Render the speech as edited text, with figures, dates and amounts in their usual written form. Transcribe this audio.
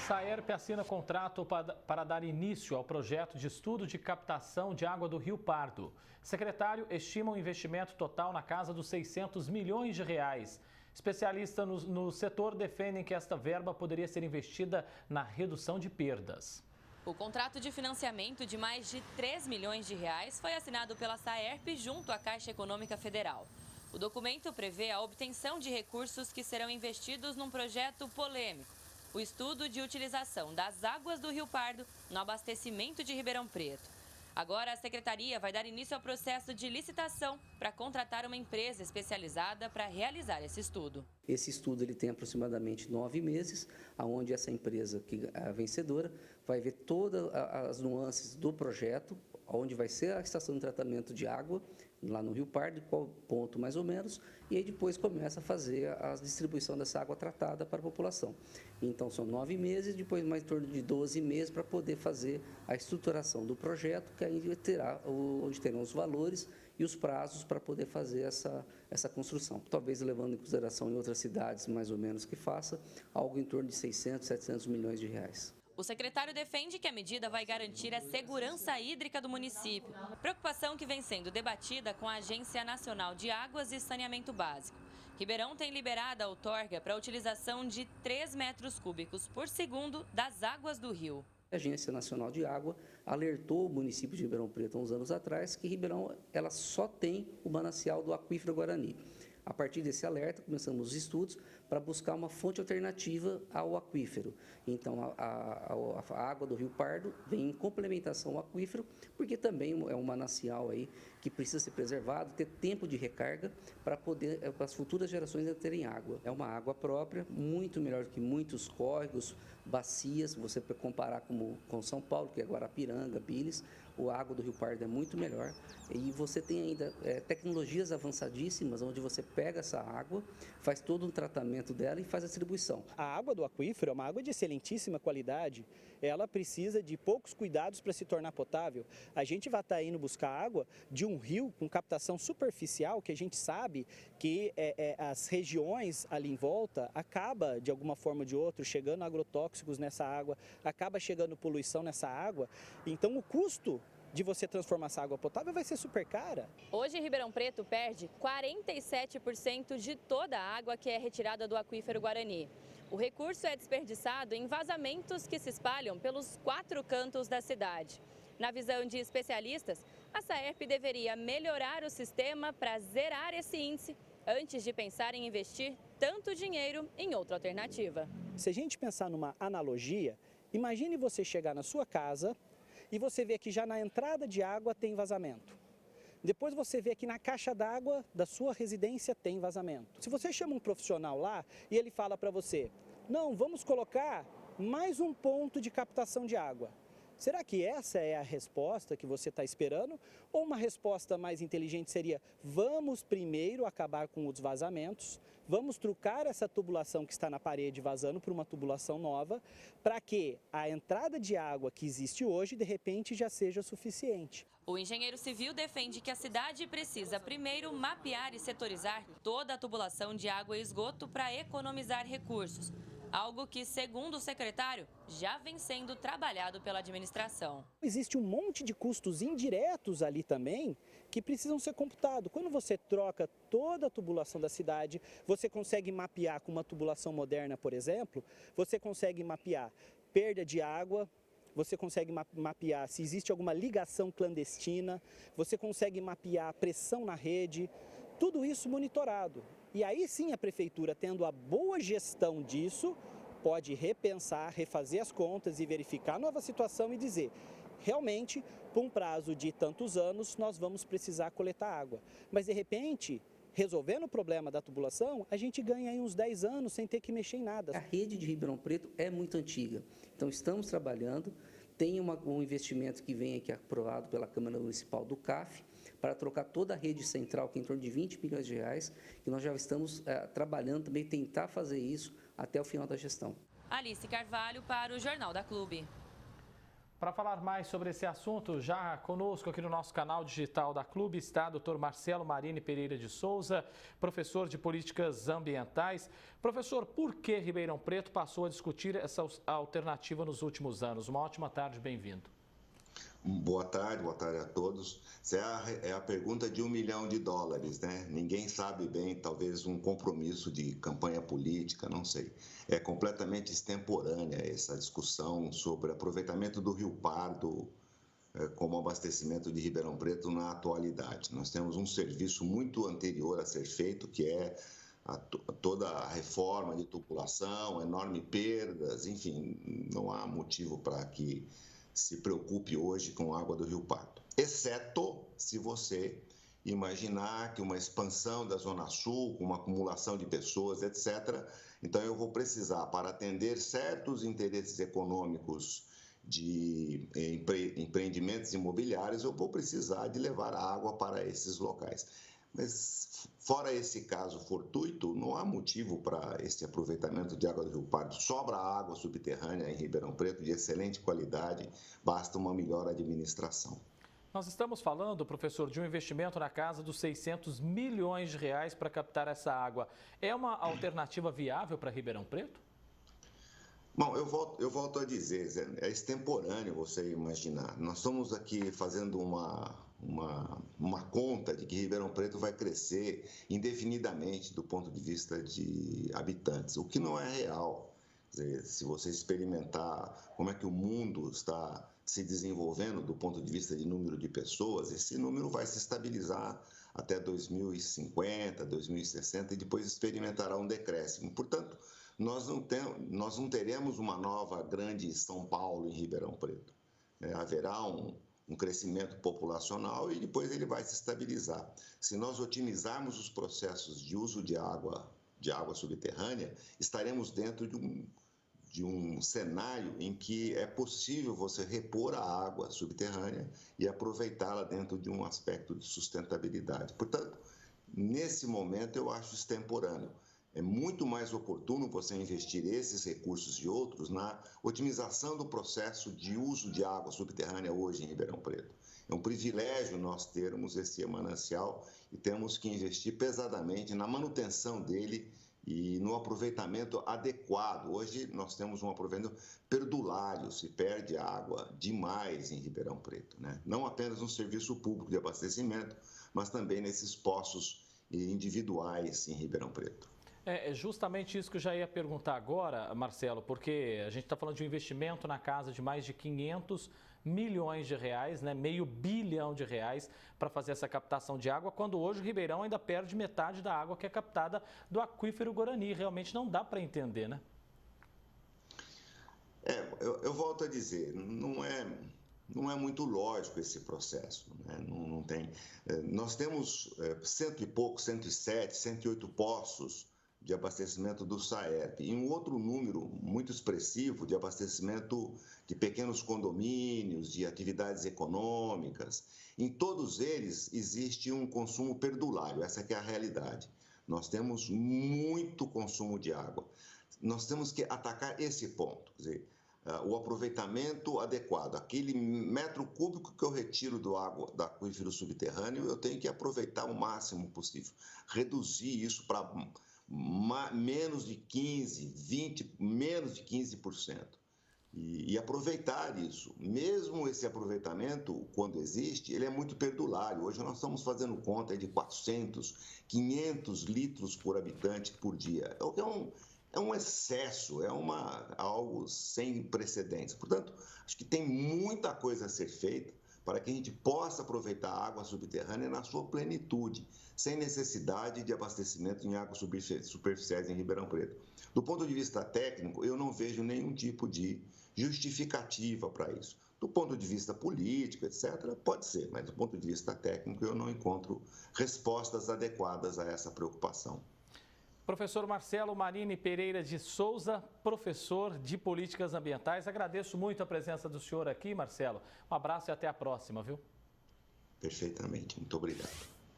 Saerp assina contrato para dar início ao projeto de estudo de captação de água do Rio Pardo. Secretário estima um investimento total na casa dos 600 milhões de reais. Especialistas no setor defendem que esta verba poderia ser investida na redução de perdas. O contrato de financiamento de mais de 3 milhões de reais foi assinado pela Saerp junto à Caixa Econômica Federal. O documento prevê a obtenção de recursos que serão investidos num projeto polêmico: o estudo de utilização das águas do Rio Pardo no abastecimento de Ribeirão Preto. Agora, a Secretaria vai dar início ao processo de licitação para contratar uma empresa especializada para realizar esse estudo. Esse estudo ele tem aproximadamente 9 meses, onde essa empresa, que é a vencedora, vai ver todas as nuances do projeto, onde vai ser a estação de tratamento de água, lá no Rio Pardo, qual ponto mais ou menos, e aí depois começa a fazer a distribuição dessa água tratada para a população. Então são 9 meses, depois mais em torno de 12 meses para poder fazer a estruturação do projeto, que aí terá, onde terão os valores e os prazos para poder fazer essa construção. Talvez levando em consideração em outras cidades, mais ou menos, que faça algo em torno de 600, 700 milhões de reais. O secretário defende que a medida vai garantir a segurança hídrica do município, preocupação que vem sendo debatida com a Agência Nacional de Águas e Saneamento Básico. Ribeirão tem liberado a outorga para a utilização de 3 metros cúbicos por segundo das águas do rio. A Agência Nacional de Água alertou o município de Ribeirão Preto há uns anos atrás que Ribeirão ela só tem o manancial do aquífero Guarani. A partir desse alerta, começamos os estudos para buscar uma fonte alternativa ao aquífero. Então, a água do Rio Pardo vem em complementação ao aquífero, porque também é um manancial aí que precisa ser preservado, ter tempo de recarga para poder, para as futuras gerações terem água. É uma água própria, muito melhor do que muitos córregos, bacias, você pode comparar com São Paulo, que é Guarapiranga, Piles, a água do Rio Pardo é muito melhor. E você tem ainda tecnologias avançadíssimas, onde você pega essa água, faz todo um tratamento dela e faz a distribuição. A água do aquífero é uma água de excelentíssima qualidade, ela precisa de poucos cuidados para se tornar potável. A gente vai estar indo buscar água de um rio com captação superficial, que a gente sabe que as regiões ali em volta acaba de alguma forma ou de outra chegando agrotóxicos nessa água, acaba chegando poluição nessa água, então o custo de você transformar essa água potável vai ser super cara. Hoje, Ribeirão Preto perde 47% de toda a água que é retirada do aquífero Guarani. O recurso é desperdiçado em vazamentos que se espalham pelos 4 cantos da cidade. Na visão de especialistas, a Saerp deveria melhorar o sistema para zerar esse índice antes de pensar em investir tanto dinheiro em outra alternativa. Se a gente pensar numa analogia, imagine você chegar na sua casa e você vê que já na entrada de água tem vazamento. Depois você vê que na caixa d'água da sua residência tem vazamento. Se você chama um profissional lá e ele fala para você, não, vamos colocar mais um ponto de captação de água. Será que essa é a resposta que você está esperando? Ou uma resposta mais inteligente seria, vamos primeiro acabar com os vazamentos, vamos trocar essa tubulação que está na parede vazando por uma tubulação nova, para que a entrada de água que existe hoje, de repente, já seja suficiente. O engenheiro civil defende que a cidade precisa primeiro mapear e setorizar toda a tubulação de água e esgoto para economizar recursos. Algo que, segundo o secretário, já vem sendo trabalhado pela administração. Existe um monte de custos indiretos ali também que precisam ser computados. Quando você troca toda a tubulação da cidade, você consegue mapear com uma tubulação moderna, por exemplo, você consegue mapear perda de água, você consegue mapear se existe alguma ligação clandestina, você consegue mapear a pressão na rede, tudo isso monitorado. E aí sim a prefeitura, tendo a boa gestão disso, pode repensar, refazer as contas e verificar a nova situação e dizer, realmente, por um prazo de tantos anos, nós vamos precisar coletar água. Mas de repente, resolvendo o problema da tubulação, a gente ganha aí uns 10 anos sem ter que mexer em nada. A rede de Ribeirão Preto é muito antiga, então estamos trabalhando, tem um investimento que vem aqui aprovado pela Câmara Municipal do CAF, para trocar toda a rede central, que é em torno de 20 milhões de reais, e nós já estamos trabalhando também, tentar fazer isso até o final da gestão. Alice Carvalho para o Jornal da Clube. Para falar mais sobre esse assunto, já conosco aqui no nosso canal digital da Clube está o Dr. Marcelo Marini Pereira de Souza, professor de Políticas Ambientais. Professor, por que Ribeirão Preto passou a discutir essa alternativa nos últimos anos? Uma ótima tarde, bem-vindo. Boa tarde a todos. Essa é a pergunta de $1 milhão, né? Ninguém sabe bem, talvez um compromisso de campanha política, não sei. É completamente extemporânea essa discussão sobre aproveitamento do Rio Pardo como abastecimento de Ribeirão Preto na atualidade. Nós temos um serviço muito anterior a ser feito, que é toda a reforma de tubulação, enormes perdas, enfim, não há motivo para que se preocupe hoje com a água do Rio Pardo, exceto se você imaginar que uma expansão da Zona Sul, com uma acumulação de pessoas, etc., então eu vou precisar, para atender certos interesses econômicos de empreendimentos imobiliários, eu vou precisar de levar a água para esses locais. Mas, fora esse caso fortuito, não há motivo para esse aproveitamento de água do Rio Pardo. Sobra água subterrânea em Ribeirão Preto de excelente qualidade, basta uma melhor administração. Nós estamos falando, professor, de um investimento na casa dos R$600 milhões para captar essa água. É uma alternativa viável para Ribeirão Preto? Bom, eu volto a dizer, Zé, é extemporâneo você imaginar. Nós estamos aqui fazendo uma conta de que Ribeirão Preto vai crescer indefinidamente do ponto de vista de habitantes, o que não é real. Quer dizer, se você experimentar como é que o mundo está se desenvolvendo do ponto de vista de número de pessoas, esse número vai se estabilizar até 2050, 2060 e depois experimentará um decréscimo. Portanto, nós não teremos uma nova grande São Paulo em Ribeirão Preto. Haverá um crescimento populacional e depois ele vai se estabilizar. Se nós otimizarmos os processos de uso de água subterrânea, estaremos dentro de um cenário em que é possível você repor a água subterrânea e aproveitá-la dentro de um aspecto de sustentabilidade. Portanto, nesse momento eu acho extemporâneo. É muito mais oportuno você investir esses recursos e outros na otimização do processo de uso de água subterrânea hoje em Ribeirão Preto. É um privilégio nós termos esse manancial e temos que investir pesadamente na manutenção dele e no aproveitamento adequado. Hoje nós temos um aproveitamento perdulário, se perde água demais em Ribeirão Preto, né? Não apenas no serviço público de abastecimento, mas também nesses poços individuais em Ribeirão Preto. É justamente isso que eu já ia perguntar agora, Marcelo, porque a gente está falando de um investimento na casa de mais de R$500 milhões, né? R$500 bilhão para fazer essa captação de água, quando hoje o Ribeirão ainda perde metade da água que é captada do aquífero Guarani. Realmente não dá para entender, né? Eu volto a dizer, não é muito lógico esse processo, né? Não tem. Nós temos 100 e pouco, 107, 108 poços de abastecimento do SAERP e um outro número muito expressivo de abastecimento de pequenos condomínios, de atividades econômicas. Em todos eles existe um consumo perdulário, essa que é a realidade. Nós temos muito consumo de água. Nós temos que atacar esse ponto, quer dizer, o aproveitamento adequado. Aquele metro cúbico que eu retiro do aquífero subterrâneo, eu tenho que aproveitar o máximo possível. Reduzir isso para menos de 15%, 20%, menos de 15%. E aproveitar isso. Mesmo esse aproveitamento, quando existe, ele é muito perdulário. Hoje nós estamos fazendo conta de 400, 500 litros por habitante por dia. É um excesso, algo sem precedentes. Portanto, acho que tem muita coisa a ser feita para que a gente possa aproveitar a água subterrânea na sua plenitude, sem necessidade de abastecimento em águas superficiais em Ribeirão Preto. Do ponto de vista técnico, eu não vejo nenhum tipo de justificativa para isso. Do ponto de vista político, etc., pode ser, mas do ponto de vista técnico eu não encontro respostas adequadas a essa preocupação. Professor Marcelo Marini Pereira de Souza, professor de Políticas Ambientais. Agradeço muito a presença do senhor aqui, Marcelo. Um abraço e até a próxima, viu? Perfeitamente. Muito obrigado.